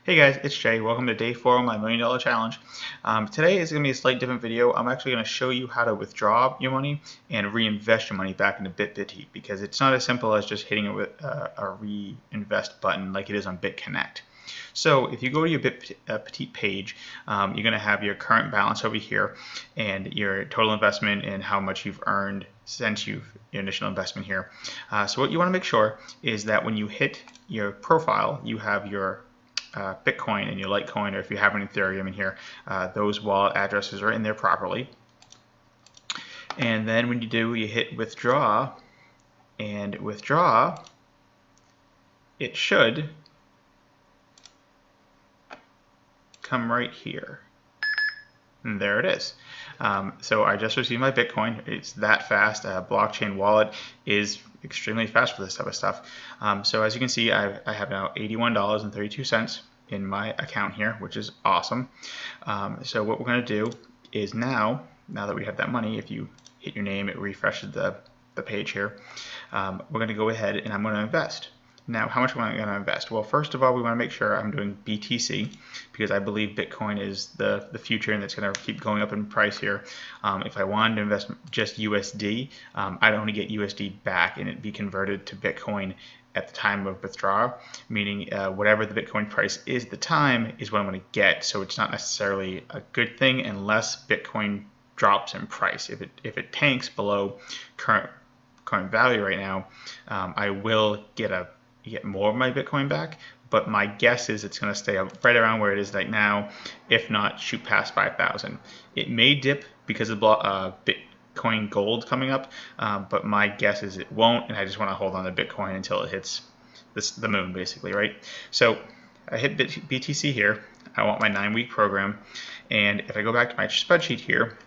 Hey guys, it's Jay. Welcome to day 4 of my $1 million challenge. Today is going to be a slightly different video. I'm actually going to show you how to withdraw your money and reinvest your money back into Bit Petite, because it's not as simple as just hitting it with a reinvest button like it is on Bitconnect. So if you go to your Bit Petite page, you're going to have your current balance over here and your total investment and how much you've earned since your initial investment here. So what you want to make sure is that when you hit your profile, you have your Bitcoin and your LiteCoin, or if you have an Etherium in here, those wallet addresses are in there properly. And then when you do, you hit withdraw, and withdraw, it should come right here. And there it is. So I just received my Bitcoin. It's that fast. Blockchain wallet is extremely fast for this type of stuff. So as you can see, I have now $81.32 in my account here, which is awesome. So what we're going to do is now that we have that money, if you hit your name, it refreshes the page here. We're going to go ahead and I'm going to invest. Now, how much am I going to invest? Well, first of all, we want to make sure I'm doing BTC, because I believe Bitcoin is the future and it's going to keep going up in price here. If I wanted to invest just USD, I'd only get USD back and it'd be converted to Bitcoin at the time of withdrawal, meaning whatever the Bitcoin price is at the time is what I'm going to get. So it's not necessarily a good thing unless Bitcoin drops in price. If it tanks below current value right now, I will get more of my Bitcoin back, but my guess is it's going to stay right around where it is right now, if not shoot past 5,000. It may dip because of Bitcoin Gold coming up, but my guess is it won't, and I just want to hold on to Bitcoin until it hits the moon, basically, right? So I hit BTC here. I want my 9-week program, and if I go back to my spreadsheet here,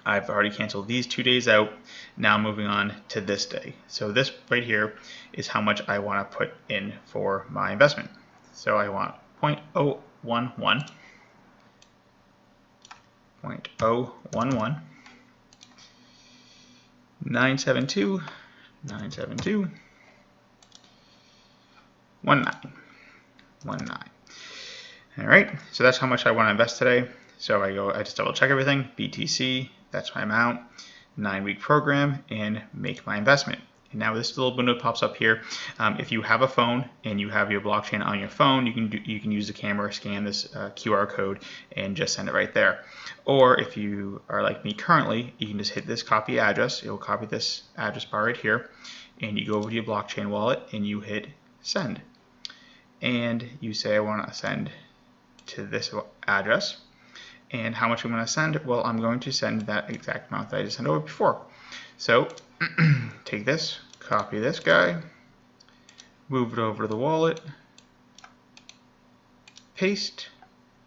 I've already canceled these 2 days out. Now I'm moving on to this day. So this right here is how much I want to put in for my investment. So I want 0.011, 0.011, 972, 972, 19, 19. All right, so that's how much I want to invest today. So I just double check everything, BTC, that's my amount, 9-week program, and make my investment. And now this little window pops up here. If you have a phone and you have your blockchain on your phone, you can use the camera, scan this QR code, and just send it right there. Or if you are like me currently, you can just hit this copy address. It will copy this address bar right here, and you go over to your blockchain wallet and you hit send. And you say, I want to send to this address. And how much I'm going to send? Well, I'm going to send that exact amount that I just sent over before. So take this, copy this guy, move it over to the wallet, paste,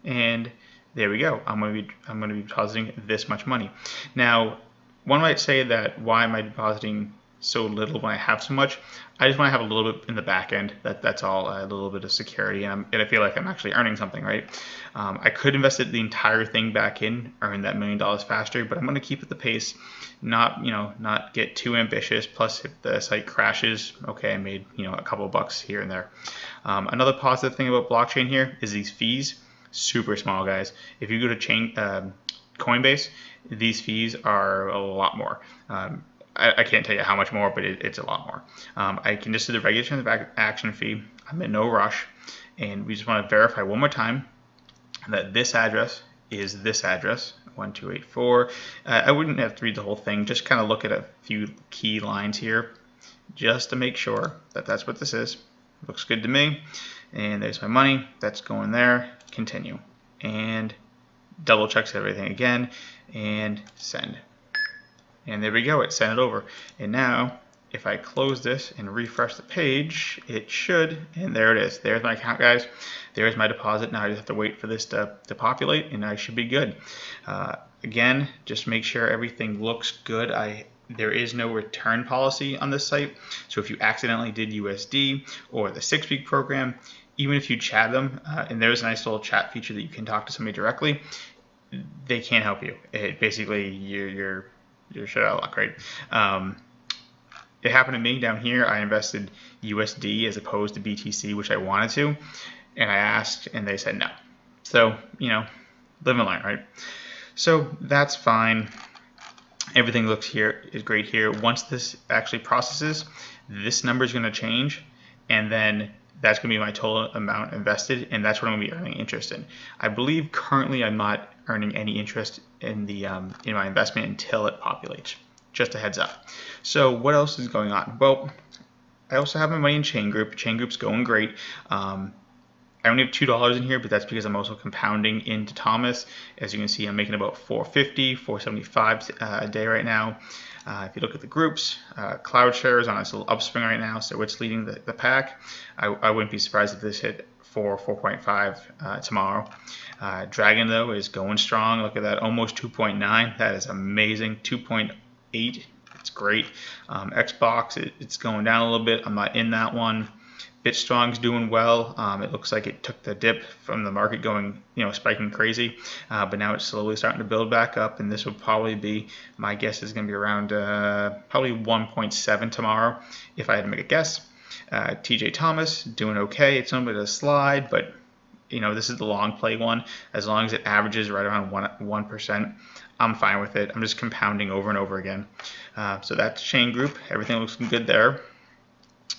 and there we go. I'm going to be depositing this much money. Now, one might say that why am I depositing so little when I have so much? I just want to have a little bit in the back end. That's all, a little bit of security, and I feel like I'm actually earning something, right? I could invest the entire thing back in, earn that $1 million faster, but I'm going to keep at the pace, not get too ambitious. Plus, if the site crashes, okay, I made a couple of bucks here and there. Another positive thing about blockchain here is these fees, super small, guys. If you go to Coinbase, these fees are a lot more. I can't tell you how much more, but it's a lot more. I can just do the regular transaction fee. I'm in no rush, and we just want to verify one more time that this address is this address, 1284. I wouldn't have to read the whole thing. Just kind of look at a few key lines here, just to make sure that that's what this is. Looks good to me. And there's my money. That's going there. Continue, and double checks everything again, and send. And there we go, it sent it over. And now, if I close this and refresh the page, it should, and there it is. There's my account, guys. There's my deposit. Now I just have to wait for this to populate, and I should be good. Again, just make sure everything looks good. There is no return policy on this site. So if you accidentally did USD or the 6-week program, even if you chat them, and there's a nice little chat feature that you can talk to somebody directly, they can't help you. Basically, you're shit out of luck, right? It happened to me down here. I invested USD as opposed to BTC, which I wanted to. and I asked, and they said no. So, you know, live and learn, right? So that's fine. Everything looks here is great here. Once this actually processes, this number is going to change, and then that's going to be my total amount invested, and that's what I'm going to be earning interest in. I believe currently I'm not earning any interest in the in my investment until it populates. Just a heads up. So what else is going on? Well, I also have my money in Chain Group. Chain Group's going great. I only have $2 in here, but that's because I'm also compounding into Thomas. As you can see, I'm making about $450, $475 a day right now. If you look at the groups, CloudShare is on its little upswing right now, so it's leading the pack. I wouldn't be surprised if this hit 4.5 tomorrow. Dragon, though, is going strong. Look at that, almost 2.9. That is amazing. 2.8, it's great. Xbox, it's going down a little bit. I'm not in that one. BitStrong's doing well. It looks like it took the dip from the market going, spiking crazy, but now it's slowly starting to build back up, and this will probably be, my guess is going to be around probably 1.7 tomorrow, if I had to make a guess. TJ Thomas doing okay. It's a little bit of a slide, but this is the long play one. As long as it averages right around 1%, I'm fine with it. I'm just compounding over and over again. So that's Chain Group. Everything looks good there.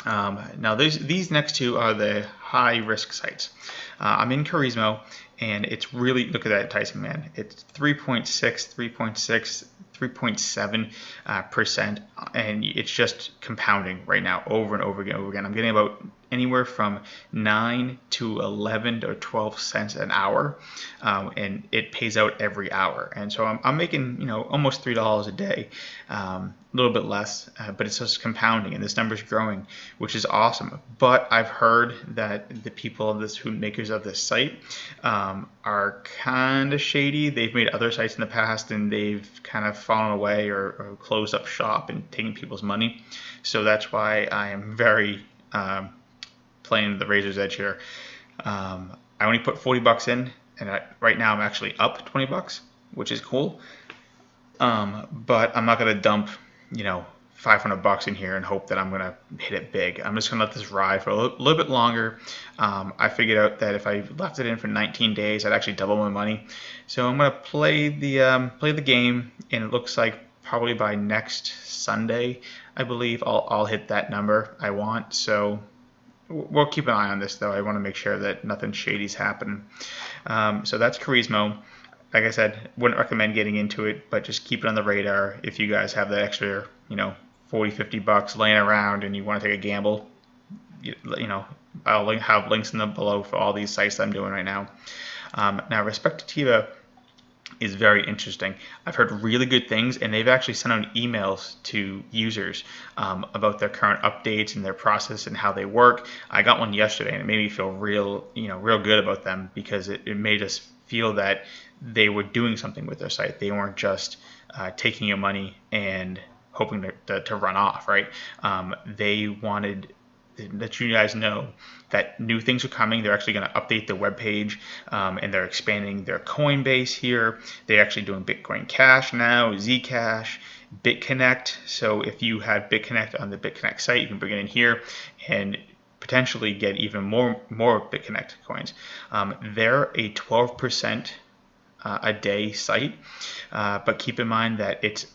Now these next two are the high risk sites. I'm in Charismo, and it's really, look at that enticing, man. It's 3.6, 3.6, 3.7%, and it's just compounding right now over and over again. I'm getting about anywhere from 9 to 11 or 12 cents an hour, and it pays out every hour. And so I'm making almost $3 a day, a little bit less, but it's just compounding, and this number is growing, which is awesome. But I've heard that the people, who makers of this site, are kind of shady. They've made other sites in the past, and they've kind of fallen away or closed up shop and taken people's money. So that's why I am very playing the razor's edge here. I only put $40 in, and right now I'm actually up $20, which is cool. But I'm not gonna dump, $500 in here and hope that I'm gonna hit it big. I'm just gonna let this ride for a little bit longer. I figured out that if I left it in for 19 days, I'd actually double my money. So I'm gonna play the game, and it looks like probably by next Sunday, I believe I'll hit that number I want. So we'll keep an eye on this, though. I want to make sure that nothing shady's happening. So that's Charismo. Like I said, wouldn't recommend getting into it, but just keep it on the radar. If you guys have that extra, $40, $50 laying around and you want to take a gamble, I'll have links in the below for all these sites that I'm doing right now. Now, Respectativa is very interesting. I've heard really good things, and they've actually sent out emails to users about their current updates and their process and how they work. I got one yesterday, and it made me feel real good about them, because it made us feel that they were doing something with their site. They weren't just taking your money and hoping to run off, right? They wanted that you guys know that new things are coming. They're actually going to update the web page, and they're expanding their coin base here. They're actually doing Bitcoin Cash now, Zcash, Bitconnect. So if you had Bitconnect on the Bitconnect site, you can bring it in here and potentially get even more Bitconnect coins. They're a 12% a day site, but keep in mind that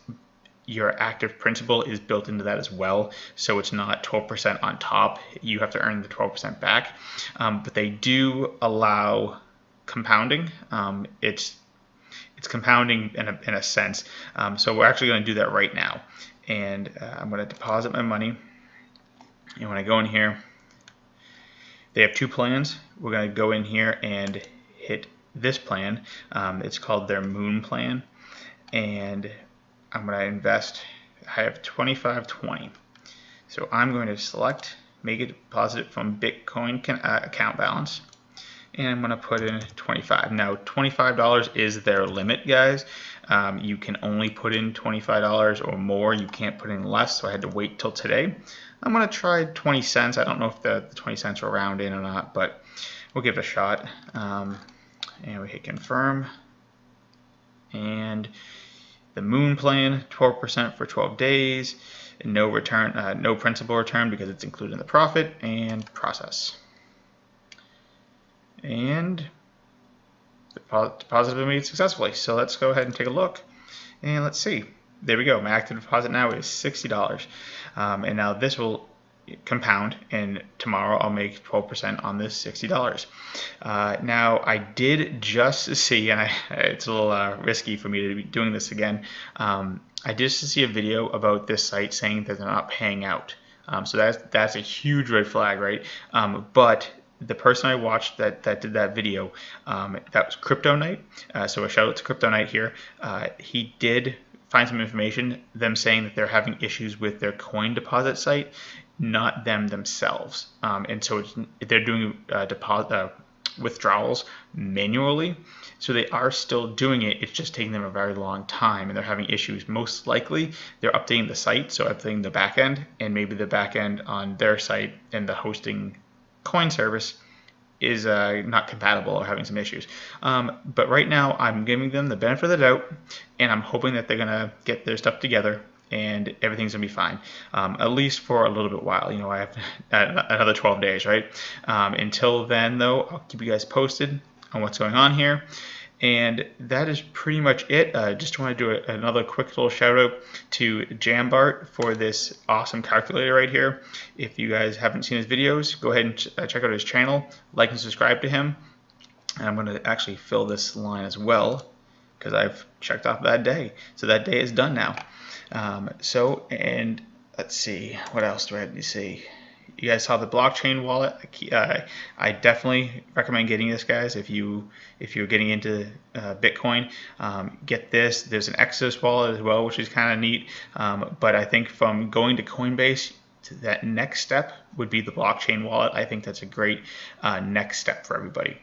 your active principal is built into that as well, so it's not 12% on top. You have to earn the 12% back, but they do allow compounding. It's compounding in a sense. So we're actually going to do that right now, and I'm going to deposit my money. And when I go in here, they have two plans. We're going to go in here and hit this plan. It's called their Moon plan, and I'm going to invest. I have 25.20, so I'm going to select make a deposit from Bitcoin account balance, and I'm going to put in 25. Now $25 is their limit, guys. You can only put in $25 or more. You can't put in less, so I had to wait till today. I'm going to try 20 cents. I don't know if the 20 cents will round in or not, but we'll give it a shot. And we hit confirm, and the Moon plan, 12% for 12 days, no return, no principal return because it's included in the profit, and process. and deposit has been made successfully. So let's go ahead and take a look, and let's see. There we go. My active deposit now is $60, and now this will compound, and tomorrow I'll make 12% on this $60. Now I did just see, and it's a little risky for me to be doing this again. I did just see a video about this site saying that they're not paying out. So that's a huge red flag, right? But the person I watched that did that video, that was Crypto Night. So a shout out to Crypto Night here. He did find some information, them saying that they're having issues with their coin deposit site, not them themselves. And so they're doing withdrawals manually. So they are still doing it. It's just taking them a very long time, and they're having issues. Most likely, they're updating the site, so updating the back end, and maybe the back end on their site and the hosting coin service is not compatible or having some issues. But right now, I'm giving them the benefit of the doubt, and I'm hoping that they're gonna get their stuff together and everything's gonna be fine, at least for a little bit while. You know, I have another 12 days, right? Until then, though, I'll keep you guys posted on what's going on here. And that is pretty much it. Just want to do another quick little shout out to Jambart for this awesome calculator right here. If you guys haven't seen his videos, go ahead and check out his channel, like and subscribe to him. And I'm going to actually fill this line as well because I've checked off that day. So that day is done now. And let's see, what else do I have to see? You guys saw the blockchain wallet. I definitely recommend getting this, guys. If you're getting into Bitcoin, get this. There's an Exodus wallet as well, which is kind of neat. But I think from going to Coinbase, that next step would be the blockchain wallet. I think that's a great next step for everybody.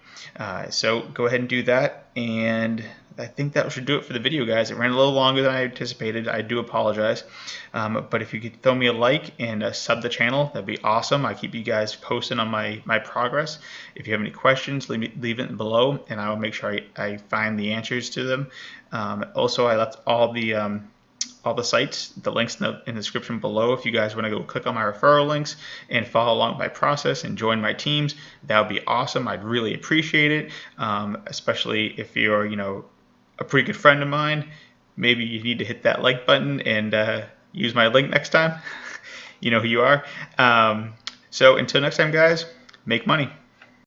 So go ahead and do that. And I think that should do it for the video, guys. It ran a little longer than I anticipated. I do apologize. But if you could throw me a like and sub the channel, that'd be awesome. I keep you guys posted on my progress. If you have any questions, leave it below, and I will make sure I find the answers to them. Also, I left all the sites, the links in the description below. If you guys want to go click on my referral links and follow along my process and join my teams, that would be awesome. I'd really appreciate it, especially if you're, a pretty good friend of mine. Maybe you need to hit that like button and use my link next time. You know who you are. So until next time, guys, make money.